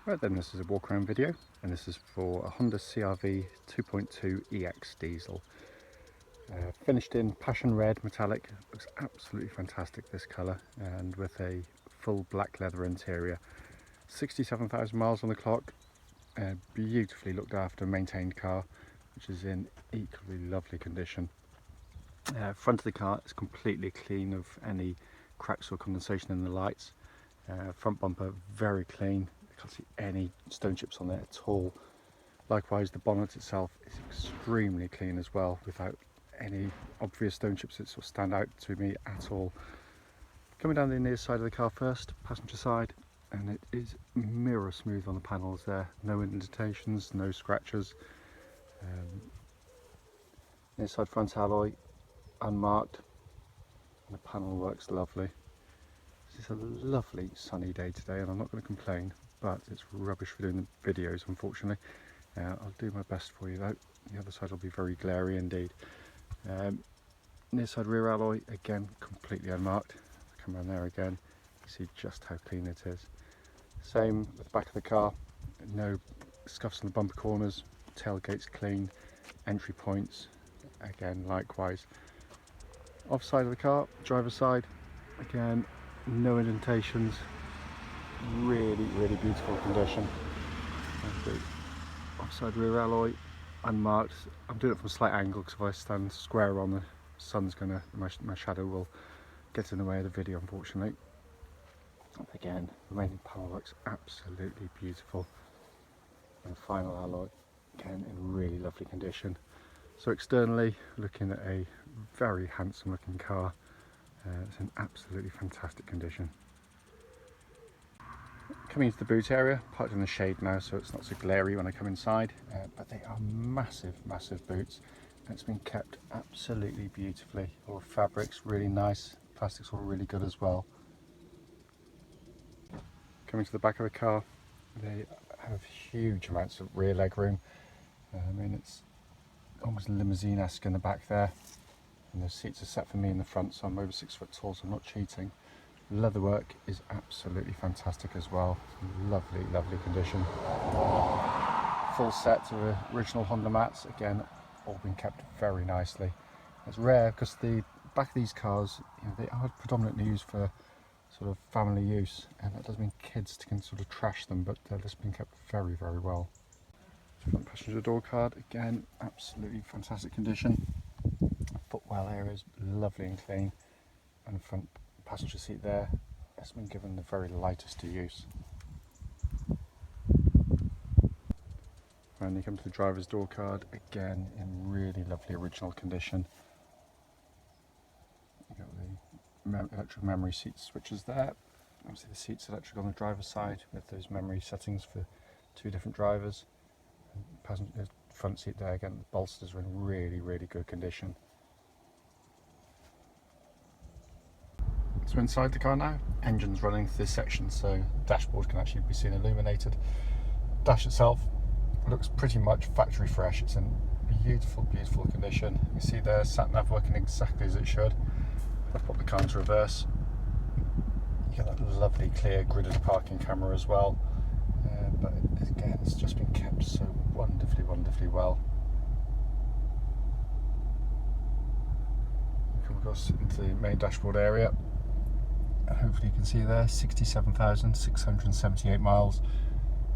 Right then, this is a walk around video, and this is for a Honda CR-V 2.2 EX diesel. Finished in passion red metallic. Looks absolutely fantastic, this colour, and with a full black leather interior. 67,000 miles on the clock. Beautifully looked after, maintained car, which is in equally lovely condition. Front of the car is completely clean of any cracks or condensation in the lights. Front bumper very clean. Can't see any stone chips on there at all. Likewise, the bonnet itself is extremely clean as well, without any obvious stone chips that sort of stand out to me at all. Coming down the near side of the car first, passenger side, and it is mirror smooth on the panels there. No indentations, no scratches. Near side front alloy, unmarked, and the panel works lovely. It's a lovely sunny day today, and I'm not going to complain, but it's rubbish for doing the videos, unfortunately. I'll do my best for you though. The other side will be very glary indeed. Near side rear alloy, again completely unmarked. Come around there again, you see just how clean it is. Same with the back of the car, no scuffs on the bumper corners, tailgate's clean, entry points, again likewise. Off side of the car, driver's side, again no indentations, really beautiful condition. And the offside rear alloy, unmarked. I'm doing it from a slight angle because if I stand square on, the sun's gonna, my shadow will get in the way of the video, unfortunately. Again, the remaining panel looks absolutely beautiful. And final alloy, again in really lovely condition. So externally, looking at a very handsome looking car. It's in absolutely fantastic condition. Coming into the boot area, parked in the shade now, so it's not so glary when I come inside, but they are massive boots, and it's been kept absolutely beautifully. All the fabrics really nice, plastics all really good as well. Coming to the back of the car, they have huge amounts of rear leg room. I mean, it's almost limousine-esque in the back there. And the seats are set for me in the front, so I'm over 6 foot tall, so I'm not cheating. Leatherwork is absolutely fantastic as well. Lovely condition. Full set of original Honda mats, again, all been kept very nicely. It's rare because the back of these cars, you know, they are predominantly used for sort of family use, and that does mean kids can sort of trash them, but they've just been kept very well. Front passenger door card, again, absolutely fantastic condition. Footwell area is lovely and clean, and the front passenger seat there has been given the very lightest to use. And you come to the driver's door card, again in really lovely original condition. You've got the electric memory seat switches there. Obviously the seat's electric on the driver's side with those memory settings for 2 different drivers. And passenger front seat there, again the bolsters are in really good condition. So inside the car now, engine's running through this section, so the dashboard can actually be seen illuminated. Dash itself looks pretty much factory fresh. It's in beautiful condition. You see there, sat nav working exactly as it should. I've put the car into reverse. You get that lovely clear gridded parking camera as well. But again, it's just been kept so wonderfully well. We come across into the main dashboard area. Hopefully you can see there, 67,678 miles.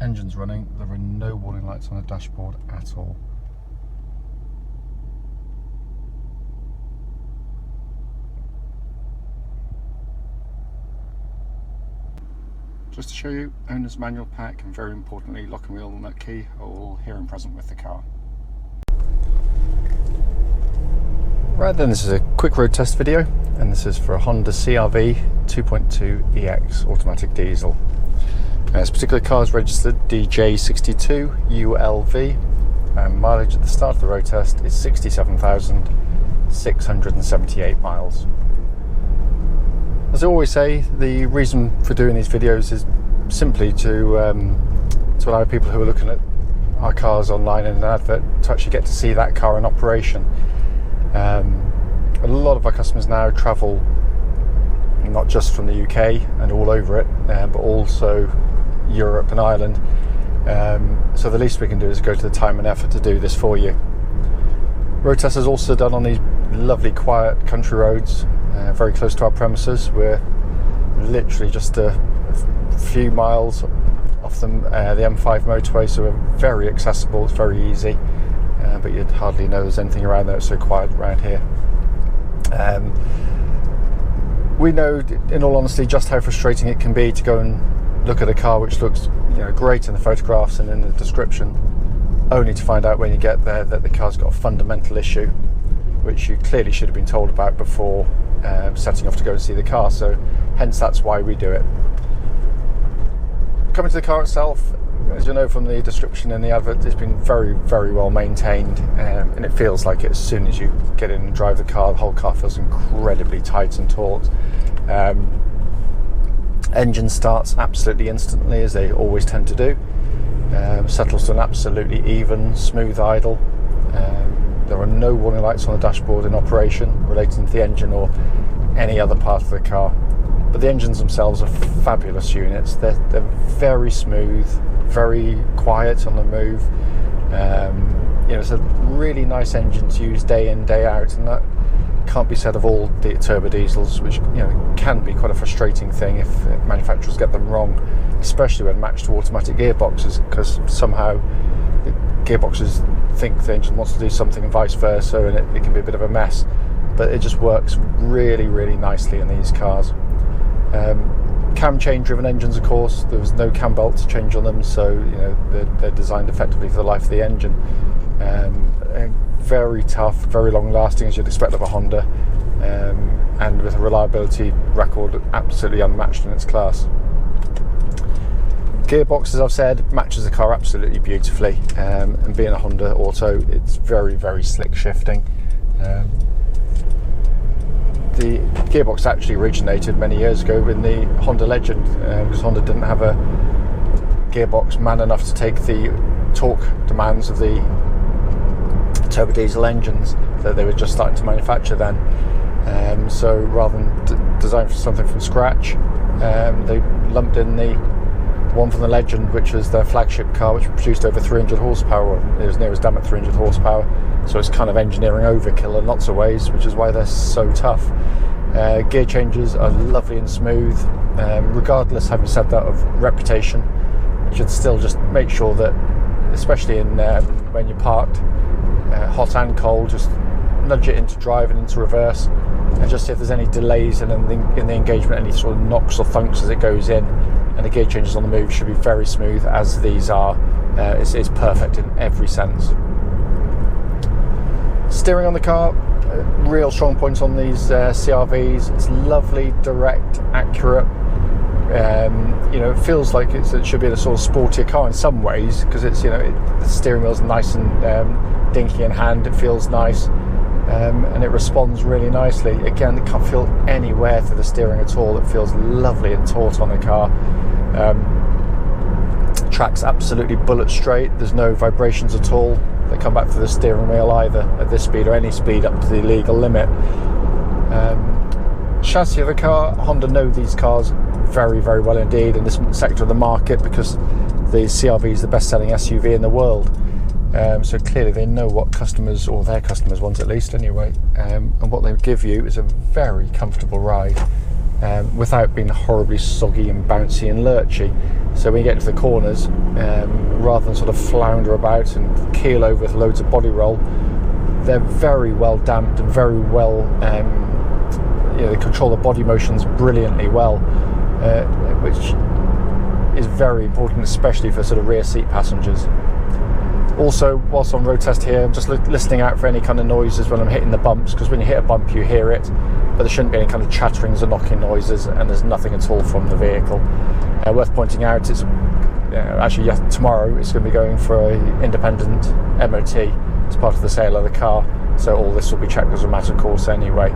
Engine's running. There are no warning lights on the dashboard at all. Just to show you, owner's manual pack and very importantly lock and wheel and nut key are all here and present with the car. Right then, this is a quick road test video, and this is for a Honda CR-V 2.2 EX automatic diesel. This particular car is registered DL62ULV, and mileage at the start of the road test is 67,678 miles. As I always say, the reason for doing these videos is simply to allow people who are looking at our cars online in an advert to actually get to see that car in operation. A lot of our customers now travel not just from the UK and all over it, but also Europe and Ireland. So the least we can do is go to the time and effort to do this for you. Road test is also done on these lovely quiet country roads, very close to our premises. We're literally just a few miles off the M5 motorway, so we're very accessible, it's very easy, but you'd hardly know there's anything around there. It's so quiet around here. We know, in all honesty, just how frustrating it can be to go and look at a car which looks, great in the photographs and in the description, only to find out when you get there that the car's got a fundamental issue, which you clearly should have been told about before setting off to go and see the car. So hence that's why we do it. Coming to the car itself, as you know from the description in the advert, it's been very, very well maintained, and it feels like it as soon as you get in and drive the car. The whole car feels incredibly tight and taut. Engine starts absolutely instantly, as they always tend to do. Settles to an absolutely even, smooth idle. There are no warning lights on the dashboard in operation relating to the engine or any other part of the car. But the engines themselves are fabulous units. They're very smooth, very quiet on the move. It's a really nice engine to use day in, day out, and that can't be said of all the turbo diesels, which can be quite a frustrating thing if manufacturers get them wrong, especially when matched to automatic gearboxes, because somehow the gearboxes think the engine wants to do something and vice versa, and it can be a bit of a mess. But it just works really, really nicely in these cars. Cam chain driven engines, of course, there was no cam belt to change on them, so they're designed effectively for the life of the engine. And very tough, very long lasting, as you'd expect of a Honda, and with a reliability record absolutely unmatched in its class. Gearbox, as I've said, matches the car absolutely beautifully, and being a Honda Auto, it's very, very slick shifting. The gearbox actually originated many years ago in the Honda Legend, because Honda didn't have a gearbox man enough to take the torque demands of the turbo diesel engines that they were just starting to manufacture then. So rather than design something from scratch, they lumped in the one from the Legend, which was their flagship car, which produced over 300 horsepower. It was near as damn at 300 horsepower. So it's kind of engineering overkill in lots of ways, which is why they're so tough. Gear changes are lovely and smooth, regardless, having said that, of reputation. You should still just make sure that, especially in when you're parked, hot and cold, just nudge it into drive and into reverse, and just see if there's any delays in the engagement, any sort of knocks or thunks as it goes in. And the gear changes on the move should be very smooth, as these are. It's perfect in every sense. Steering on the car, real strong points on these CR-Vs. It's lovely, direct, accurate. It feels like it should be a sort of sportier car in some ways, because it's the steering wheel's nice and dinky in hand. It feels nice, and it responds really nicely. Again, it can't feel any wear to the steering at all. It feels lovely and taut on the car. Track's absolutely bullet straight. There's no vibrations at all that come back through the steering wheel, either at this speed or any speed up to the legal limit. Chassis of the car, Honda know these cars very, very well indeed in this sector of the market, because the CR-V is the best-selling SUV in the world. So clearly they know what customers, or their customers want at least anyway, and what they give you is a very comfortable ride, without being horribly soggy and bouncy and lurchy. So when you get to the corners, rather than sort of flounder about and keel over with loads of body roll, they're very well damped and very well, they control the body motions brilliantly well, which is very important, especially for sort of rear seat passengers. Also, whilst on road test here, I'm just listening out for any kind of noises when I'm hitting the bumps, because when you hit a bump you hear it, but there shouldn't be any kind of chatterings or knocking noises, and there's nothing at all from the vehicle. Worth pointing out, it's actually tomorrow it's going to be going for an independent MOT as part of the sale of the car, so all this will be checked as a matter of course anyway.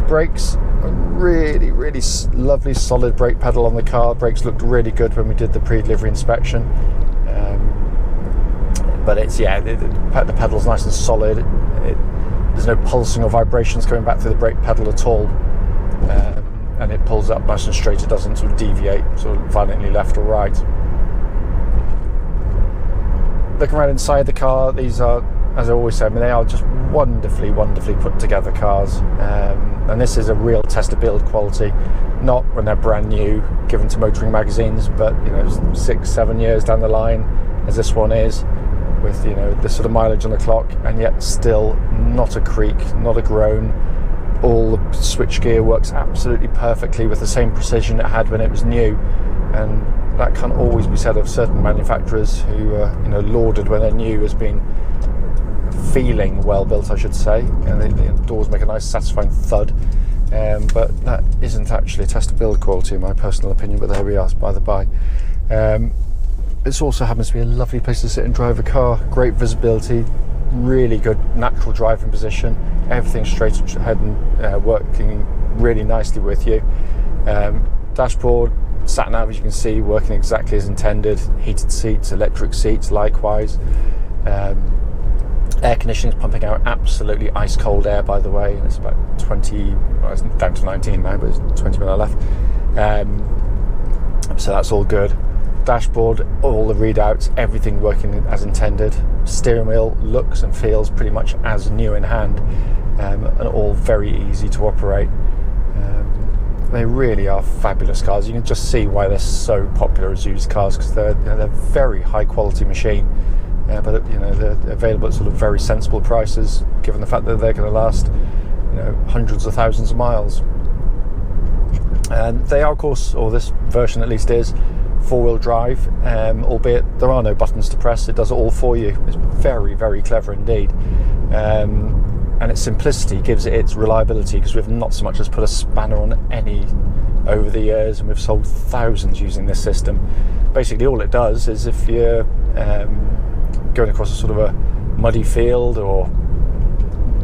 Brakes, a really, really lovely solid brake pedal on the car. Brakes looked really good when we did the pre-delivery inspection. But it's, the pedal's nice and solid. There's no pulsing or vibrations coming back through the brake pedal at all. and it pulls up nice and straight. It doesn't sort of deviate sort of violently left or right. Looking around inside the car, these are, as I always say, I mean, they are just wonderfully put together cars, and this is a real test of build quality, not when they're brand new given to motoring magazines, but 6-7 years down the line, as this one is, with this sort of mileage on the clock, and yet still not a creak, not a groan. All the switchgear works absolutely perfectly with the same precision it had when it was new, and that can't always be said of certain manufacturers who are lauded when they're new as being feeling well built, I should say, and the doors make a nice satisfying thud, but that isn't actually a test of build quality in my personal opinion, but there we are, by the by. This also happens to be a lovely place to sit and drive a car. Great visibility, really good natural driving position, everything straight ahead and working really nicely with you. Dashboard, sat nav, as you can see, working exactly as intended. Heated seats, electric seats likewise. Air conditioning is pumping out absolutely ice cold air, by the way, and it's about 20, well, it's down to 19 now, but it's 20 minutes left, so that's all good. Dashboard, all the readouts, everything working as intended. Steering wheel looks and feels pretty much as new in hand, and all very easy to operate. They really are fabulous cars. You can just see why they're so popular as used cars, because they're very high quality machine, but they're available at sort of very sensible prices, given the fact that they're going to last hundreds of thousands of miles. And they are, of course, or this version at least is, four-wheel drive, albeit there are no buttons to press. It does it all for you. It's very clever indeed, and its simplicity gives it its reliability, because we've not so much as put a spanner on any over the years, and we've sold thousands using this system. Basically all it does is, if you're going across a sort of a muddy field or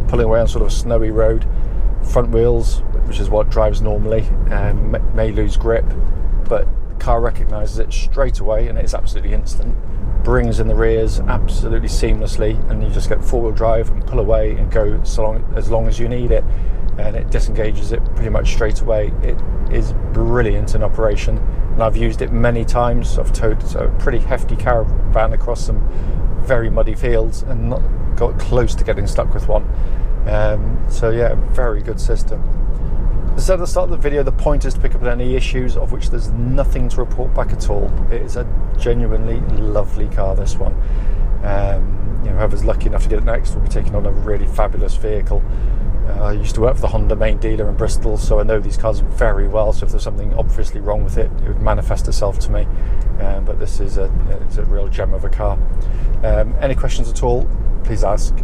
pulling away on sort of a snowy road, front wheels, which is what drives normally, may lose grip, but car recognises it straight away, and it's absolutely instant. Brings in the rears absolutely seamlessly, and you just get four-wheel drive and pull away and go as long as you need it, and it disengages it pretty much straight away. It is brilliant in operation, and I've used it many times. I've towed a pretty hefty caravan across some very muddy fields and not got close to getting stuck with one. So yeah, very good system. As I said at the start of the video, the point is to pick up any issues, of which there's nothing to report back at all. It is a genuinely lovely car, this one. Whoever's lucky enough to get it next will be taking on a really fabulous vehicle. I used to work for the Honda main dealer in Bristol, so I know these cars very well, so if there's something obviously wrong with it, it would manifest itself to me. But this is it's a real gem of a car. Any questions at all, please ask.